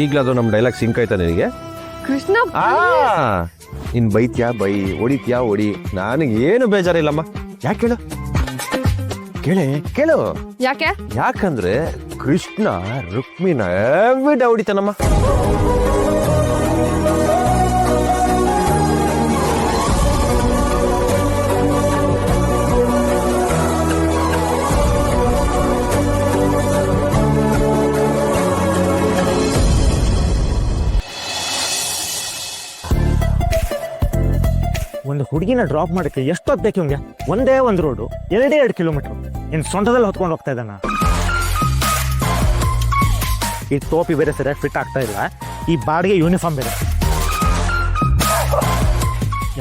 ಈಗ್ಲದು ನಮ್ಮ dialogue sync ಆಯ್ತಾ ನಿನಗೆ? ಕೃಷ್ಣ ಇನ್ ಬೈತ್ಯಾ ಬೈ, ಹೊಡಿತ್ಯಾ ಹೊಡಿ, ನನಗೇನು ಬೇಜಾರಿಲ್ಲಮ್ಮ. ಯಾಕೆ ಕೇಳು, ಕೇಳೆ ಕೇಳು. ಯಾಕೆ? ಯಾಕಂದ್ರೆ ಕೃಷ್ಣ ರುಕ್ಮಿಣ ಎವ್ರಿಡ ಹೊಡಿತಾನಮ್ಮ. ಒಂದು ಹುಡುಗಿನ ಡ್ರಾಪ್ ಮಾಡಕ್ಕೆ ಎಷ್ಟೊತ್ತು ಬೇಕು ಇವ್ಗೆ? ಒಂದೇ ಒಂದು ರೋಡು, 2 ಕಿಲೋಮೀಟರ್. ಇನ್ನು ಸೊಂಟದಲ್ಲಿ ಹೊತ್ಕೊಂಡು ಹೋಗ್ತಾ ಇದ್ದಾನ. ಈ ಟೋಪಿ ಬೇರೆ ಸರಿಯಾಗಿ ಫಿಟ್ ಆಗ್ತಾ ಇಲ್ಲ, ಈ ಬಾಡಿಗೆ ಯೂನಿಫಾರ್ಮ್ ಬೇರೆ.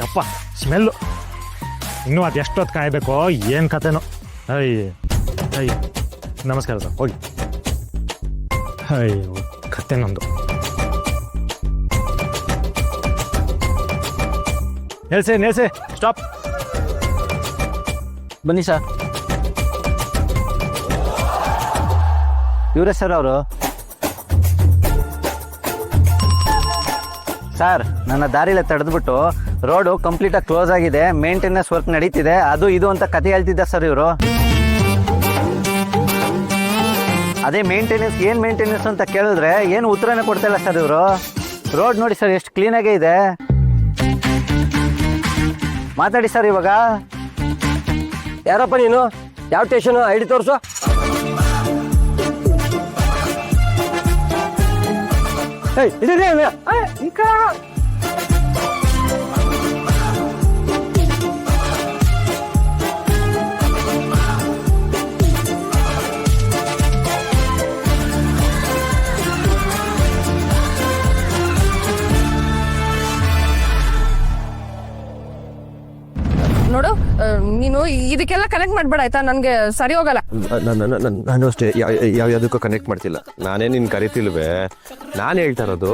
ಯಪ್ಪ ಸ್ಮೆಲ್ಲು. ಇನ್ನೂ ಅದು ಎಷ್ಟೊತ್ತು ಕಾಯಬೇಕೋ ಏನು ಕತೆನೋ. ಅಯ್ಯ ನಮಸ್ಕಾರ ಸರ್, ಹೋಗಿ. ಅಯ್ಯೋ ಕತೆ ನಮ್ಮದು. ನಿಲ್ಸೆ ಸ್ಟಾಪ್. ಬನ್ನಿ ಸರ್. ಇವರೇ ಸರ್ ಅವರು. ಸರ್, ನನ್ನ ದಾರಿಲೇ ತಡೆದ್ಬಿಟ್ಟು ರೋಡು ಕಂಪ್ಲೀಟಾಗಿ ಕ್ಲೋಸ್ ಆಗಿದೆ, ಮೇಂಟೆನೆನ್ಸ್ ವರ್ಕ್ ನಡೀತಿದೆ, ಅದು ಇದು ಅಂತ ಕತೆ ಹೇಳ್ತಿದ್ದ ಸರ್ ಇವರು. ಅದೇ ಮೇಂಟೆನೆನ್ಸ್, ಏನು ಮೇಂಟೆನೆನ್ಸ್ ಅಂತ ಕೇಳಿದ್ರೆ ಏನು ಉತ್ತರನೇ ಕೊಡ್ತಾ ಇಲ್ಲ ಸರ್ ಇವರು. ರೋಡ್ ನೋಡಿ ಸರ್ ಎಷ್ಟು ಕ್ಲೀನಾಗೇ ಇದೆ. ಮಾತಾಡಿ ಸರ್ ಇವಾಗ. ಯಾರಪ್ಪ ನೀನು? ಯಾವ ಸ್ಟೇಷನ್? ಐಡಿ ತೋರಿಸು. ನೋಡು, ನೀನು ಇದಕ್ಕೆಲ್ಲ ಕನೆಕ್ಟ್ ಮಾಡ್ಬೇಡ ಆಯ್ತಾ, ನನ್ಗೆ ಸರಿ ಹೋಗಲ್ಲ. ನಾನು ಅಷ್ಟೇ ಯಾವ್ಯಾವುದಕ್ಕೂ ಕನೆಕ್ಟ್ ಮಾಡ್ತಿಲ್ಲ. ನಾನೇ ನಿನ್ ಕರಿತಿಲ್ವೇ. ನಾನು ಹೇಳ್ತಾ ಇರೋದು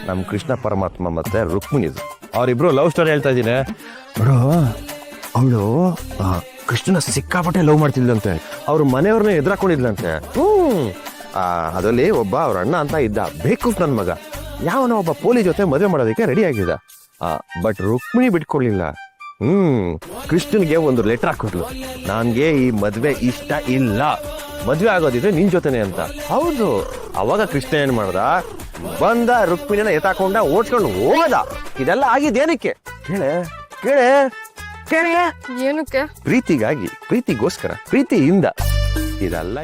ನಮ್ಮ ಕೃಷ್ಣ ಪರಮಾತ್ಮ ಮತ್ತೆ ರುಕ್ಮಿಣಿದು ಅವರಿಬ್ರು ಲವ್ ಸ್ಟೋರಿ ಹೇಳ್ತಾ ಇದ್ದೀನಿ. ನೋಡು, ಅವಳು ಕೃಷ್ಣನ ಸಿಕ್ಕಾಪಟ್ಟೆ ಲವ್ ಮಾಡ್ತಿದ್ಲಂತೆ. ಅವ್ರ ಮನೆಯವ್ರನ್ನ ಎದುರಾಕೊಂಡಿದ್ಲಂತೆ. ಅದರಲ್ಲಿ ಒಬ್ಬ ಅವ್ರ ಅಣ್ಣ ಅಂತ ಇದ್ದ, ಬೇಕು ನನ್ನ ಮಗ. ಯಾವನ ಒಬ್ಬ ಪೊಲೀಸ್ ಜೊತೆ ಮದುವೆ ಮಾಡೋದಕ್ಕೆ ರೆಡಿ ಆಗಿದ್ದ. ಬಟ್ ರುಕ್ಮಿಣಿ ಬಿಟ್ಕೊಡ್ಲಿಲ್ಲ. ಕೃಷ್ಣನ್ಗೆ ಒಂದು ಲೆಟರ್ ಹಾಕೊಟ್ಲು, ನನ್ಗೆ ಈ ಮದ್ವೆ ಇಷ್ಟ ಇಲ್ಲ, ಮದ್ವೆ ಆಗೋದಿದ್ರೆ ನಿನ್ ಜೊತೆನೆ ಅಂತ. ಹೌದು. ಅವಾಗ ಕೃಷ್ಣ ಏನ್ ಮಾಡ್ದ, ಬಂದ ರುಕ್ಮಿಣಿನ ಎತ್ತಾಕೊಂಡ ಓಡ್ಸ್ಕೊಂಡು ಹೋಗದ. ಇದೆಲ್ಲ ಆಗಿದ್ದೇನಕ್ಕೆ ಕೇಳೆ ಕೇಳೆ ಕೇಳೆ? ಏನಕ್ಕೆ? ಪ್ರೀತಿಗಾಗಿ, ಪ್ರೀತಿಗೋಸ್ಕರ, ಪ್ರೀತಿಯಿಂದ ಇದೆಲ್ಲ.